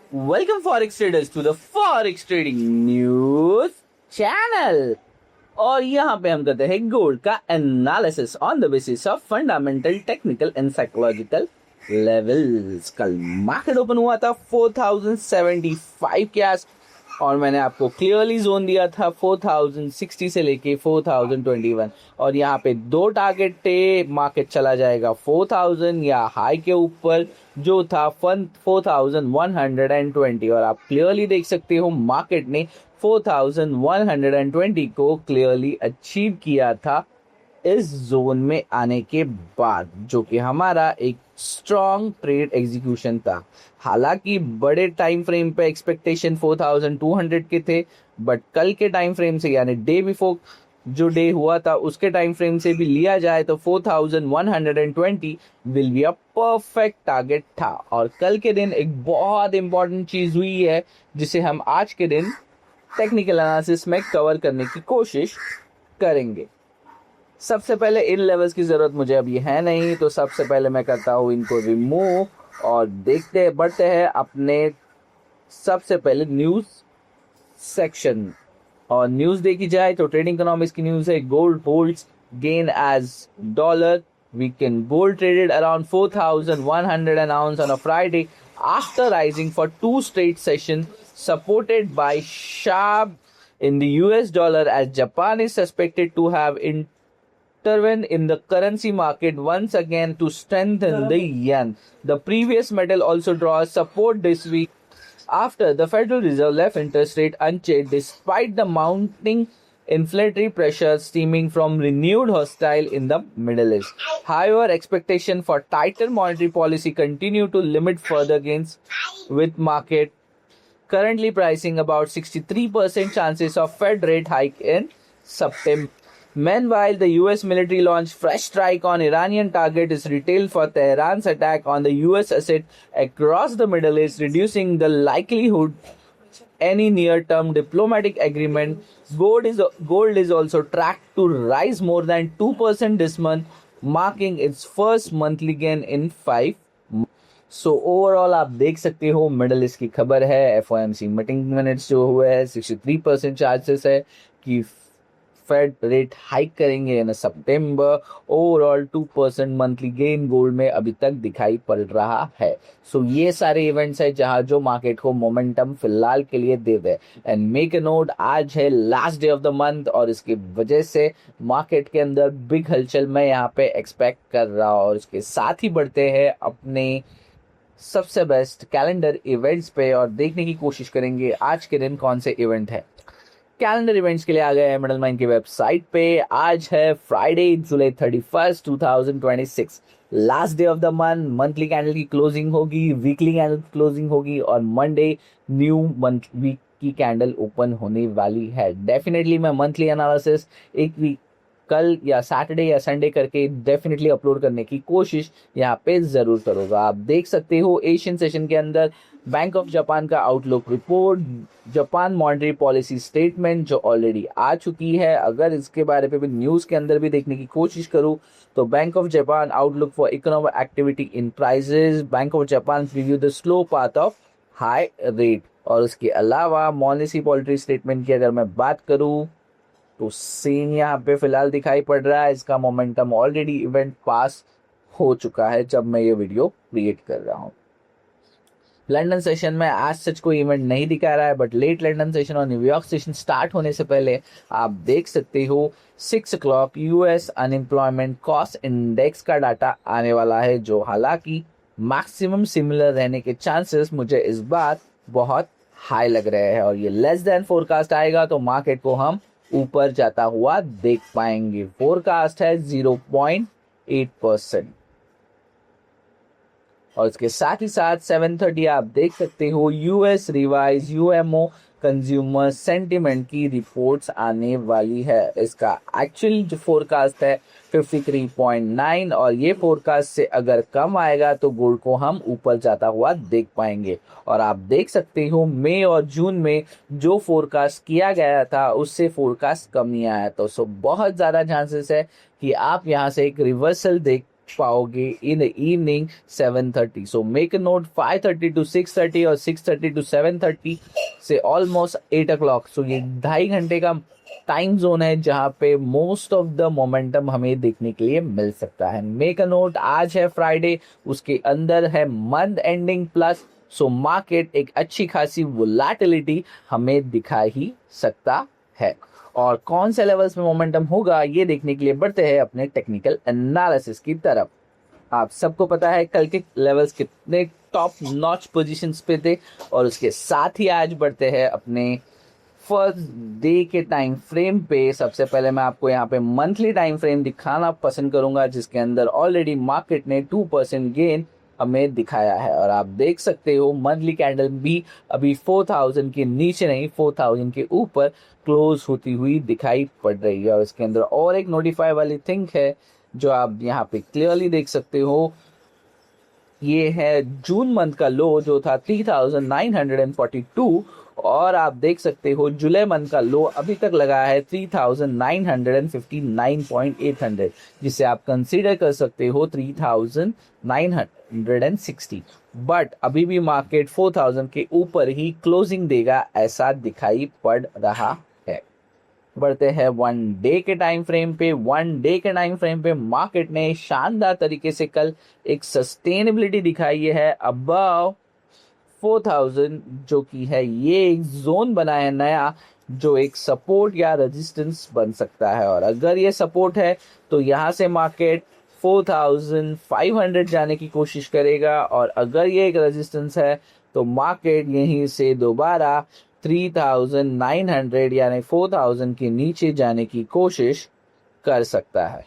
Welcome Forex traders to the Forex Trading News channel। और यहाँ पे हम करते हैं गोल्ड का analysis on the basis of fundamental, technical and psychological levels. कल मार्केट ओपन हुआ था 4075 के आस और मैंने आपको क्लियरली जोन दिया था 4060 से लेके 4021 और यहाँ पे दो टारगेट थे। मार्केट चला जाएगा 4000 या हाई के ऊपर जो था 4120 और आप क्लियरली देख सकते हो मार्केट ने 4120 को क्लियरली अचीव किया था इस जोन में आने के बाद, जो कि हमारा एक स्ट्रॉन्ग ट्रेड एग्जीक्यूशन था। हालांकि बड़े टाइम फ्रेम पे एक्सपेक्टेशन 4200 के थे, बट कल के टाइम फ्रेम से यानी डे बिफोर जो डे हुआ था उसके टाइम फ्रेम से भी लिया जाए तो 4120 will be a perfect target था। और कल के दिन एक बहुत इंपॉर्टेंट चीज हुई है जिसे हम आज के दिन टेक्निकल एनालिसिस में कवर करने की कोशिश करेंगे। सबसे पहले इन लेवल्स की जरूरत मुझे अभी है नहीं, तो सबसे पहले मैं करता हूँ इनको रिमूव और बढ़ते हैं अपने सबसे पहले न्यूज सेक्शन। और न्यूज देखी जाए तो ट्रेडिंग इकोनॉमिक्स की न्यूज है, gold holds gain as dollar weekend. Gold traded around 4100 an ounce on a Friday after rising for two straight sessions, supported by sharp in the US dollar as Japan is suspected to have intervened in the currency market once again to strengthen the yen. The previous metal also draws support this week after the Federal Reserve left interest rate unchanged despite the mounting inflationary pressure stemming from renewed hostile in the Middle East. However, expectation for tighter monetary policy continue to limit further gains, with market currently pricing about 63% chances of Fed rate hike in September. Meanwhile, the US military launched fresh strike on Iranian target is retailed for Tehran's attack on the US asset across the Middle East, reducing the likelihood any near-term diplomatic agreement. Gold is also tracked to rise more than 2% this month, marking its first monthly gain in 5 months. So overall आप देख सकते हो middle east की खबर है। FOMC meeting minutes जो हुए हैं 63% चांसेस है कि फेड रेट हाइक करेंगे इन सितंबर। ओवरऑल 2% मंथली गेन गोल्ड में अभी तक दिखाई पड़ रहा है। सो ये सारे इवेंट्स है जहां जो मार्केट को मोमेंटम फिलहाल के लिए दे दे। एंड मेक अ नोट, आज है last day of the month और इसकी वजह से मार्केट के अंदर बिग हलचल मैं यहाँ पे एक्सपेक्ट कर रहा हूँ। और इसके साथ ही बढ़ते हैं अपने सबसे बेस्ट कैलेंडर इवेंट्स पे और देखने की कोशिश करेंगे आज के दिन कौन से इवेंट है। कैलेंडर इवेंट्स के लिए आ गए हैं मिडल माइन की वेबसाइट पे। आज है Friday July 31, 2026, last day of the month. Monthly candle की क्लोजिंग होगी, वीकली कैंडल की क्लोजिंग होगी और मंडे न्यू मंथ वीक की कैंडल ओपन होने वाली है। डेफिनेटली मैं मंथली एनालिसिस एक वीक कल या सैटरडे या संडे करके डेफिनेटली अपलोड करने की कोशिश यहाँ पे जरूर करूँगा। आप देख सकते हो एशियन सेशन के अंदर बैंक ऑफ जापान का outlook report, Japan monetary policy statement जो ऑलरेडी आ चुकी है। अगर इसके बारे में भी न्यूज़ के अंदर भी देखने की कोशिश करूँ तो Bank of Japan outlook for economic activity in prices, Bank of Japan review the slow path of high rate. और उसके अलावा मॉनेटरी पॉलिसी स्टेटमेंट की अगर मैं बात करूँ तो सेम यहाँ पे फिलहाल दिखाई पड़ रहा है। इसका मोमेंटम ऑलरेडी इवेंट पास हो चुका है जब मैं ये वीडियो क्रिएट कर रहा हूँ। लंदन सेशन में आज सच कोई इवेंट नहीं दिखा रहा है, बट लेट लंदन सेशन और न्यूयॉर्क सेशन स्टार्ट होने से पहले आप देख सकते हो 6 o'clock US unemployment cost index का डाटा आने वाला है, जो हालांकि मैक्सिमम सिमिलर रहने के चांसेस मुझे इस बार बहुत हाई लग रहे हैं। और ये लेस देन फोरकास्ट आएगा तो मार्केट को हम ऊपर जाता हुआ देख पाएंगे। फोरकास्ट है 0.8%। और इसके साथ ही साथ 7:30 आप देख सकते हो यूएस रिवाइज यूएमओ कंज्यूमर सेंटिमेंट की रिपोर्ट्स आने वाली है। इसका एक्चुअल जो फोरकास्ट है 53.9 और ये फोरकास्ट से अगर कम आएगा तो गोल्ड को हम ऊपर जाता हुआ देख पाएंगे। और आप देख सकते हो मई और जून में जो फोरकास्ट किया गया था उससे फोरकास्ट कम ही आया, तो बहुत ज़्यादा चांसेस है कि आप यहाँ से एक रिवर्सल देख पाओगे in the evening 7:30. So make a note, 5:30 to 6:30 और 6:30 to 7:30 से ऑलमोस्ट 8 o'clock. सो ये 2.5 घंटे का टाइम जोन है जहां पे मोस्ट ऑफ द मोमेंटम हमें देखने के लिए मिल सकता है. मेक अ नोट, आज है फ्राइडे, उसके अंदर है month ending plus, so market एक अच्छी खासी वोलेटिलिटी हमें दिखा ही सकता है. और कौन से लेवल्स में मोमेंटम होगा ये देखने के लिए बढ़ते हैं अपने टेक्निकल एनालिसिस की तरफ. आप सबको पता है कल के लेवल्स कितने टॉप नॉच पोजीशंस पे थे, और उसके साथ ही आज बढ़ते हैं अपने फर्स्ट डे के टाइम फ्रेम पे. सबसे पहले मैं आपको यहाँ पे मंथली टाइम फ्रेम दिखाना पसंद करूंगा, जिसके अंदर ऑलरेडी मार्केट ने 2% गेन हमें दिखाया है. और आप देख सकते हो मंथली कैंडल भी अभी 4000 के नीचे नहीं, 4000 के ऊपर क्लोज होती हुई दिखाई पड़ रही है. और इसके अंदर और एक नोटिफाई वाली थिंग है जो आप यहाँ पे क्लियरली देख सकते हो. ये है जून मंथ का लो जो था 3942, और आप देख सकते हो जुलाई मंथ का लो अभी तक लगा है 3959.800, जिसे आप कंसीडर कर सकते हो 3960. बट अभी भी मार्केट 4000 के ऊपर ही क्लोजिंग देगा ऐसा दिखाई पड़ रहा है. बढ़ते हैं वन डे के टाइम फ्रेम पे. वन डे के टाइम फ्रेम पे मार्केट ने शानदार तरीके से कल एक सस्टेनेबिलिटी दिखाई है अबव 4000, जो कि है ये एक जोन बना है नया जो एक सपोर्ट या रेजिस्टेंस बन सकता है. और अगर ये सपोर्ट है तो यहाँ से मार्केट 4500 जाने की कोशिश करेगा, और अगर ये एक रेजिस्टेंस है तो मार्केट यहीं से दोबारा 3900 यानी 4000 के नीचे जाने की कोशिश कर सकता है.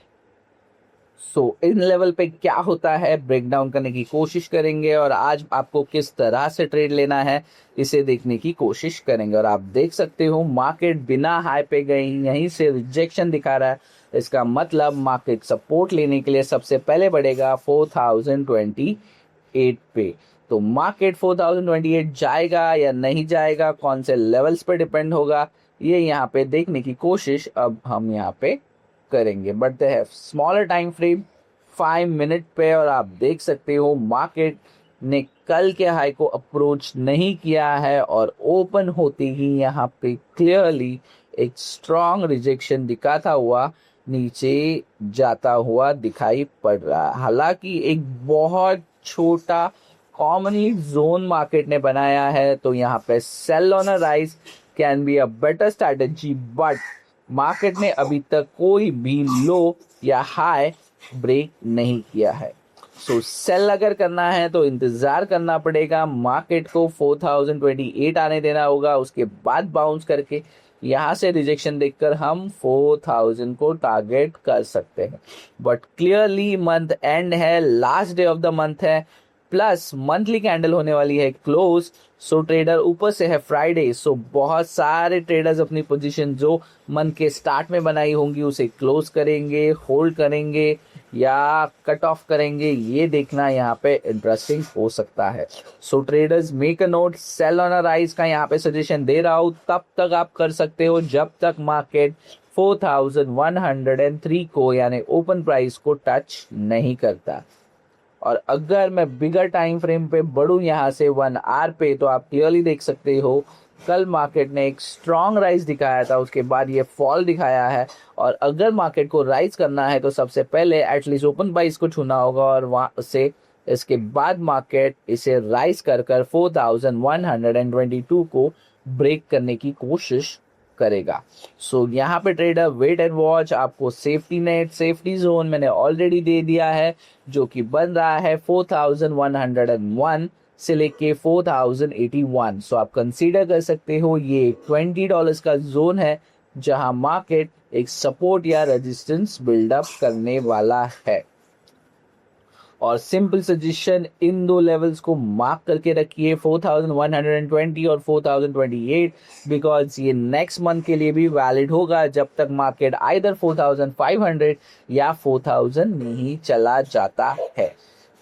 सो इन लेवल पे क्या होता है ब्रेक डाउन करने की कोशिश करेंगे, और आज आपको किस तरह से ट्रेड लेना है इसे देखने की कोशिश करेंगे. और आप देख सकते हो मार्केट बिना हाई पे गए यहीं से रिजेक्शन दिखा रहा है. इसका मतलब मार्केट सपोर्ट लेने के लिए सबसे पहले बढ़ेगा 4028 पे. तो मार्केट 4028 जाएगा या नहीं जाएगा, कौन से लेवल्स पे डिपेंड होगा, ये यहाँ पे देखने की कोशिश अब हम यहाँ पे करेंगे. बढ़ते हैं स्मॉलर टाइम फ्रेम 5 मिनट पे, और आप देख सकते हो मार्केट ने कल के हाई को अप्रोच नहीं किया है, और ओपन होते ही यहाँ पे क्लियरली एक स्ट्रॉन्ग रिजेक्शन दिखाता हुआ नीचे जाता हुआ दिखाई पड़ रहा है. हालांकि एक बहुत छोटा कॉमनली जोन मार्केट ने बनाया है, तो यहाँ पे sell on a rise can be a better strategy, but market ने अभी तक कोई भी लो या हाई ब्रेक नहीं किया है. सो सेल अगर करना है तो इंतजार करना पड़ेगा, मार्केट को 4028 आने देना होगा, उसके बाद बाउंस करके यहाँ से रिजेक्शन देखकर हम 4000 को टारगेट कर सकते हैं. बट क्लियरली मंथ एंड है, last day of the month है, प्लस मंथली कैंडल होने वाली है क्लोज. सो ट्रेडर ऊपर से है फ्राइडे, सो बहुत सारे ट्रेडर्स अपनी पोजीशन जो मंथ के स्टार्ट में बनाई होंगी उसे क्लोज करेंगे, होल्ड करेंगे या कट ऑफ करेंगे, ये देखना यहाँ पे इंटरेस्टिंग हो सकता है. So traders make a note, sell on a rise का यहाँ पे सजेशन दे रहा हूँ, तब तक आप कर सकते हो जब तक मार्केट 4103 को यानी ओपन प्राइस को टच नहीं करता. और अगर मैं बिगर टाइम फ्रेम पे बढ़ूं यहाँ से 1 आवर पे, तो आप क्लियरली देख सकते हो कल मार्केट ने एक स्ट्रॉन्ग राइज दिखाया था, उसके बाद ये फॉल दिखाया है. और अगर मार्केट को राइज करना है तो सबसे पहले एटलीस्ट ओपन प्राइस को छूना होगा, और वहाँ से इसके बाद मार्केट इसे राइज कर 4122 को ब्रेक करने की कोशिश करेगा. सो यहाँ पे ट्रेडर वेट एंड वॉच. आपको सेफ्टी नेट, सेफ्टी जोन मैंने ऑलरेडी दे दिया है जो कि बन रहा है 4101 से लेके 4081. सो आप कंसीडर कर सकते हो ये $20 का जोन है जहां मार्केट एक सपोर्ट या रेजिस्टेंस बिल्डअप करने वाला है. और सिंपल सजेशन, इन दो लेवल्स को मार्क करके रखिए 4120 और 4028, बिकॉज ये नेक्स्ट मंथ के लिए भी वैलिड होगा जब तक मार्केट आइदर 4500 या 4000 नहीं चला जाता है.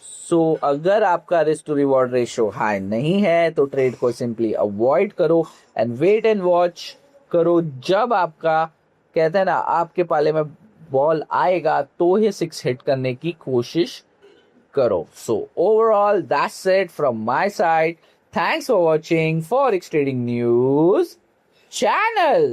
सो अगर आपका risk to reward ratio high नहीं है तो ट्रेड को सिंपली अवॉइड करो एंड वेट एंड वॉच करो. जब आपका कहते हैं ना आपके पाले में बॉल आएगा तो ही 6 हिट करने की कोशिश करो. So overall, that's it from my side. Thanks for watching Forex Trading News channel.